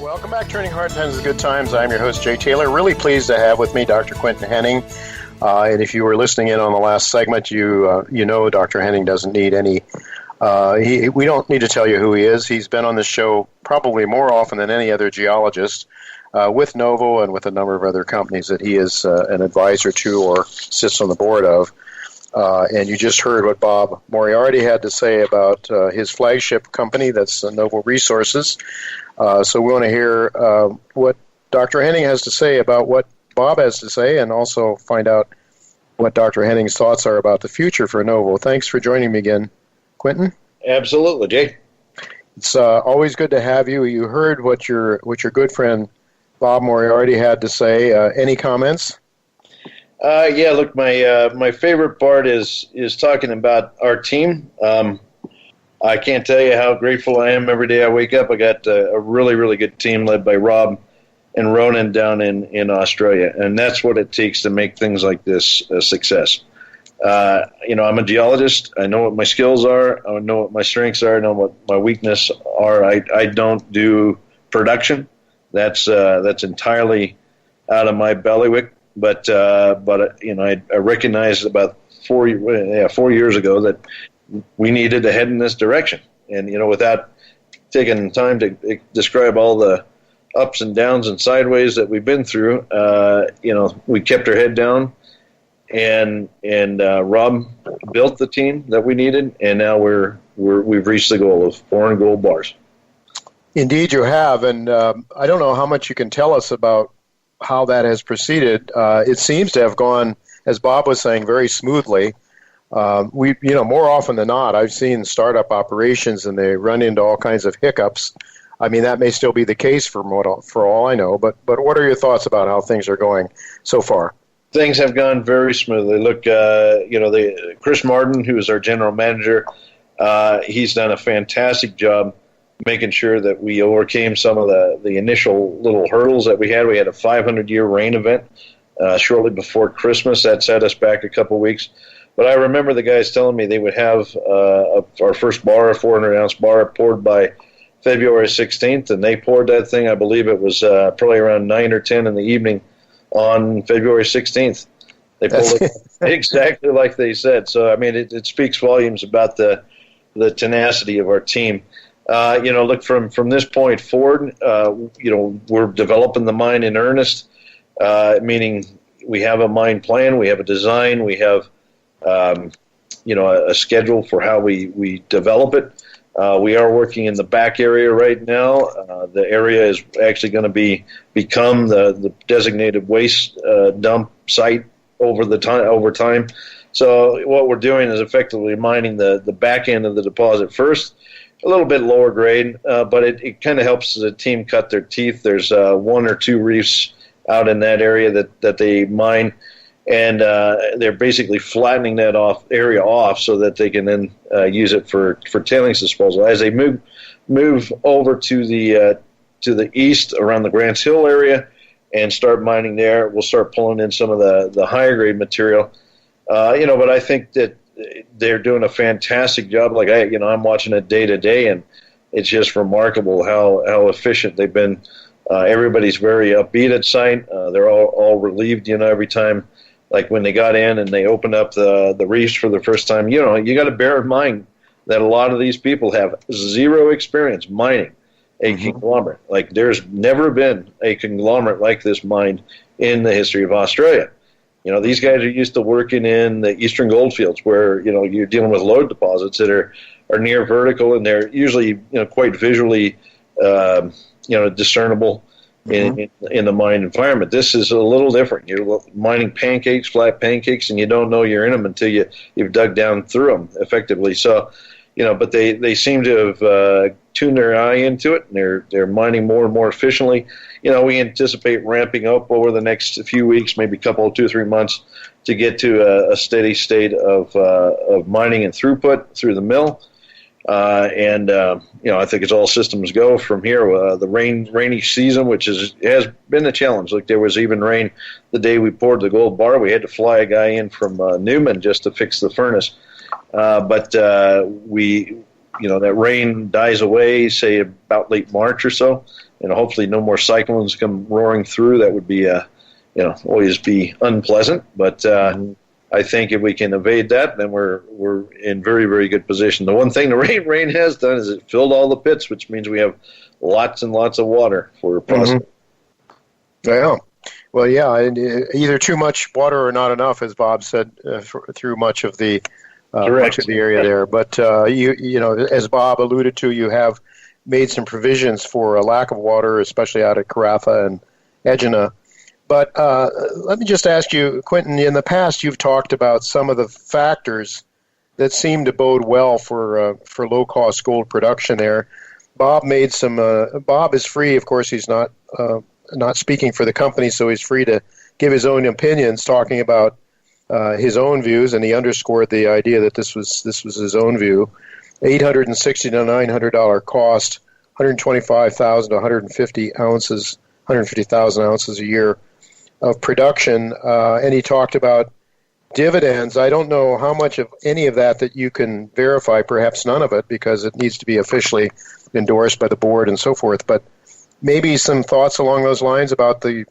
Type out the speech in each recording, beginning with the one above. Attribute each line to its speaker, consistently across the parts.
Speaker 1: Welcome back. Turning Hard Times to Good Times. I'm your host, Jay Taylor. Really pleased to have with me Dr. Quinton Hennigh. And if you were listening in on the last segment, you know Dr. Hennigh doesn't need any. We don't need to tell you who he is. He's been on this show probably more often than any other geologist with Novo and with a number of other companies that he is an advisor to or sits on the board of. And you just heard what Bob Moriarty had to say about his flagship company, that's Novo Resources. So we want to hear what Dr. Hennigh has to say about what Bob has to say, and also find out what Dr. Hennigh's thoughts are about the future for Novo. Thanks for joining me again, Quinton.
Speaker 2: Absolutely, Jay.
Speaker 1: It's always good to have you. You heard what your good friend Bob Moriarty had to say. Any comments?
Speaker 2: Yeah, look, my favorite part is talking about our team. I can't tell you how grateful I am every day I wake up. I got a really, really good team led by Rob and Ronan down in Australia, and that's what it takes to make things like this a success. I'm a geologist. I know what my skills are. I know what my strengths are. I know what my weaknesses are. I don't do production. That's entirely out of my bailiwick. But I recognized about 4 years ago that we needed to head in this direction. And, without taking time to describe all the ups and downs and sideways that we've been through, we kept our head down, and Rob built the team that we needed, and now we've reached the goal of 4 gold bars.
Speaker 1: Indeed, you have, and I don't know how much you can tell us about how that has proceeded. It seems to have gone, as Bob was saying, very smoothly. More often than not, I've seen startup operations and they run into all kinds of hiccups. I mean, that may still be the case for all I know, but what are your thoughts about how things are going so far?
Speaker 2: Things have gone very smoothly. Look, Chris Martin, who is our general manager, he's done a fantastic job making sure that we overcame some of the initial little hurdles that we had. We had a 500-year rain event shortly before Christmas. That set us back a couple weeks. But I remember the guys telling me they would have our first bar, a 400-ounce bar, poured by February 16th, and they poured that thing. I believe it was probably around 9 or 10 in the evening on February 16th. They pulled it exactly like they said. So, I mean, it speaks volumes about the tenacity of our team. Look, from this point forward, we're developing the mine in earnest, meaning we have a mine plan, we have a design, we have a schedule for how we develop it. We are working in the back area right now. The area is actually going to become the designated waste dump site over time. So what we're doing is effectively mining the back end of the deposit first, a little bit lower grade, but it kind of helps the team cut their teeth. There's 1 or 2 reefs out in that area that they mine, and they're basically flattening that area off so that they can then use it for tailings disposal. As they move over to the east around the Grants Hill area and start mining there, we'll start pulling in some of the higher grade material. But I think that they're doing a fantastic job. Like I'm watching it day to day, and it's just remarkable how efficient they've been. Everybody's very upbeat at site. They're all relieved, every time. Like when they got in and they opened up the reefs for the first time, you got to bear in mind that a lot of these people have zero experience mining a conglomerate. Like there's never been a conglomerate like this mined in the history of Australia. These guys are used to working in the eastern goldfields where, you're dealing with lode deposits that are near vertical, and they're usually, quite visually, discernible in the mine environment. This is a little different. You're mining flat pancakes, and you don't know you're in them until you've dug down through them effectively. So, but they seem to have tuned their eye into it, and they're mining more and more efficiently. We anticipate ramping up over the next few weeks, maybe a couple of 2-3 months, to get to a steady state of mining and throughput through the mill. I think it's all systems go from here. The rainy season, which has been a challenge. Like there was even rain the day we poured the gold bar. We had to fly a guy in from Newman just to fix the furnace. But we that rain dies away, say about late March or so, and hopefully no more cyclones come roaring through. That would be, always be unpleasant. But I think if we can evade that, then we're in very, very good position. The one thing the rain has done is it filled all the pits, which means we have lots and lots of water for processing.
Speaker 1: Yeah. Well, yeah, either too much water or not enough, as Bob said, through much of the area there. But as Bob alluded to, you have made some provisions for a lack of water, especially out at Carafa and Egina. But let me just ask you, Quinton, in the past you've talked about some of the factors that seem to bode well for low-cost gold production there. Bob made some. Bob is free, of course. He's not speaking for the company, so he's free to give his own opinions, talking about his own views, and he underscored the idea that this was his own view. $860 to $900 cost, 125,000 to 150,000 ounces a year of production, and he talked about dividends. I don't know how much of any of that you can verify, perhaps none of it, because it needs to be officially endorsed by the board and so forth, but maybe some thoughts along those lines about the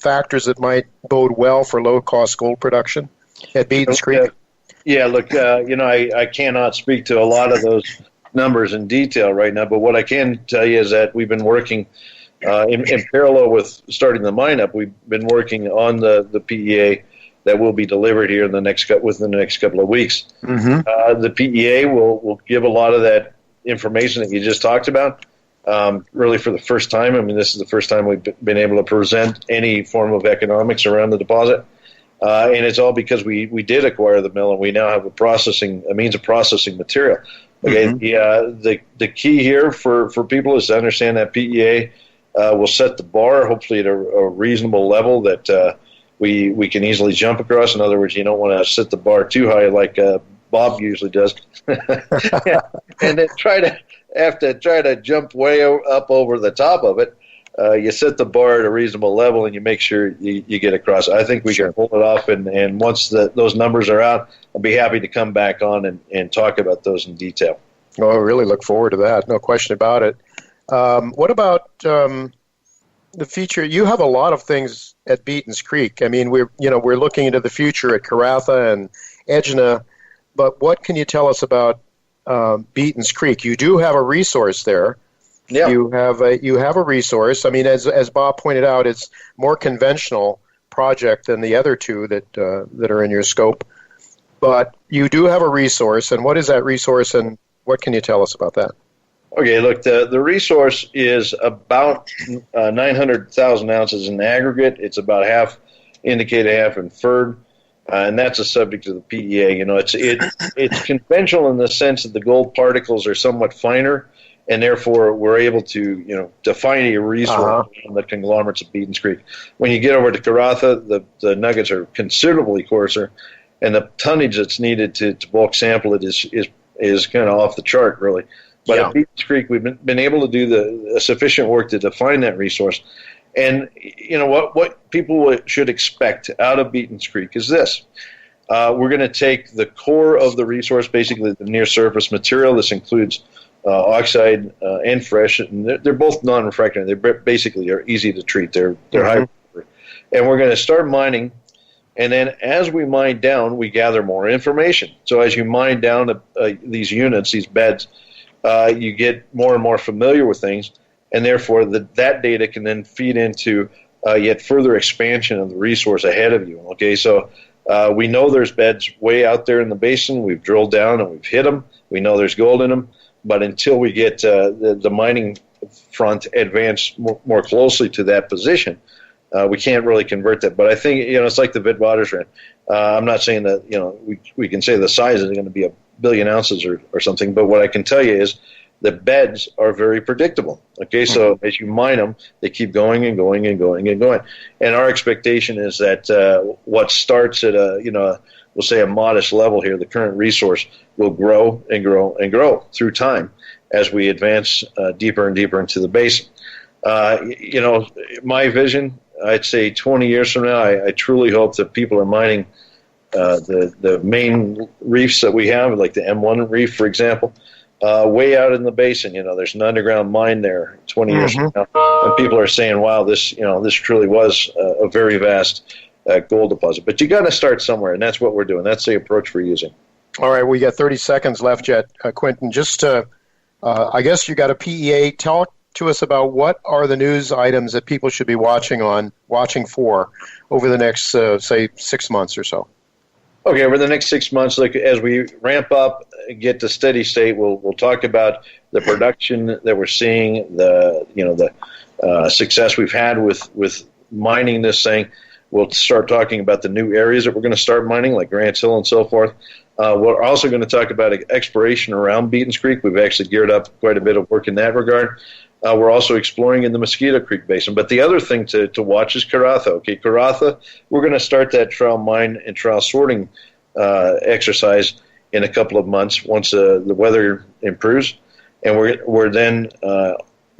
Speaker 1: factors that might bode well for low-cost gold production at Beatons Creek?
Speaker 2: Yeah, look, I cannot speak to a lot of those numbers in detail right now, but what I can tell you is that we've been working in parallel with starting the mine up. We've been working on the PEA that will be delivered here within the next couple of weeks. Mm-hmm. The PEA will give a lot of that information that you just talked about. Really for the first time. I mean, this is the first time we've been able to present any form of economics around the deposit. And it's all because we did acquire the mill, and we now have a means of processing material. Okay, mm-hmm. The key here for people is to understand that PEA will set the bar, hopefully at a reasonable level that we can easily jump across. In other words, you don't want to set the bar too high like Bob usually does, and then try to jump way up over the top of it. You set the bar at a reasonable level, and you make sure you get across. I think we can pull it off, and once those numbers are out, I'll be happy to come back on and talk about those in detail.
Speaker 1: Oh, I really look forward to that. No question about it. What about the future? You have a lot of things at Beatons Creek. I mean, we're looking into the future at Carafa and Egina, but what can you tell us about Beatons Creek? You do have a resource there. Yeah. You have a resource. I mean, as Bob pointed out, it's more conventional project than the other two that are in your scope. But you do have a resource, and what is that resource, and what can you tell us about that?
Speaker 2: Okay, look, the resource is about 900,000 ounces in aggregate. It's about half indicated, half inferred, and that's a subject of the PEA. It's conventional in the sense that the gold particles are somewhat finer, and therefore we're able to define a resource on the conglomerates of Beatons Creek. When you get over to Carafa, the nuggets are considerably coarser, and the tonnage that's needed to bulk sample it is kind of off the chart, really. But at Beatons Creek, we've been able to do the sufficient work to define that resource. And what people should expect out of Beatons Creek is this. We're going to take the core of the resource, basically the near-surface material. This includes oxide and fresh. And they're both non-refractory. They basically are easy to treat. They're high. And we're going to start mining. And then as we mine down, we gather more information. So as you mine down these units, these beds, you get more and more familiar with things, and therefore that data can then feed into yet further expansion of the resource ahead of you. Okay, so we know there's beds way out there in the basin. We've drilled down and we've hit them. We know there's gold in them, but until we get the mining front advanced more closely to that position, we can't really convert that. But I think it's like the Witwatersrand. I'm not saying that we can say the size is going to be 1 billion ounces or something, but what I can tell you is the beds are very predictable. Okay, so as you mine them, they keep going and going and going and going. And our expectation is that what starts at we'll say a modest level here, the current resource will grow and grow and grow through time as we advance deeper and deeper into the basin. My vision, I'd say 20 years from now, I truly hope that people are mining the main reefs that we have, like the M1 reef, for example, way out in the basin. There's an underground mine there 20 years from now, and people are saying, "Wow, this truly was a very vast gold deposit." But you got to start somewhere, and that's what we're doing. That's the approach we're using.
Speaker 1: All right, we got 30 seconds left yet, Quinton. Just I guess you got a PEA. Talk to us about what are the news items that people should be watching for over the next, say, 6 months or so.
Speaker 2: Okay, over the next 6 months, as we ramp up, get to steady state, we'll talk about the production that we're seeing, the success we've had with mining this thing. We'll start talking about the new areas that we're going to start mining, like Grants Hill and so forth. We're also going to talk about exploration around Beatons Creek. We've actually geared up quite a bit of work in that regard. We're also exploring in the Mosquito Creek Basin. But the other thing to watch is Karratha. Okay, Karratha, we're going to start that trial mine and trial sorting exercise in a couple of months once the weather improves. And we're then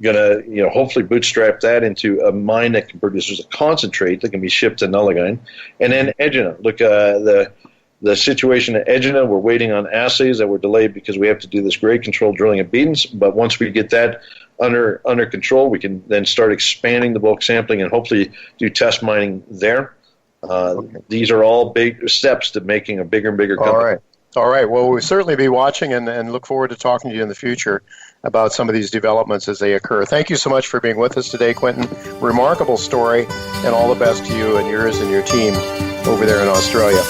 Speaker 2: going to hopefully bootstrap that into a mine that can produce a concentrate that can be shipped to Nullagine. And then Egina. Look, the situation at Egina, we're waiting on assays that were delayed because we have to do this grade control drilling at Beatons. But once we get that under control, we can then start expanding the bulk sampling and hopefully do test mining there. These are all big steps to making a bigger and bigger company.
Speaker 1: All right. Well, we'll certainly be watching and look forward to talking to you in the future about some of these developments as they occur. Thank you so much for being with us today, Quinton. Remarkable story, and all the best to you and yours and your team over there in Australia.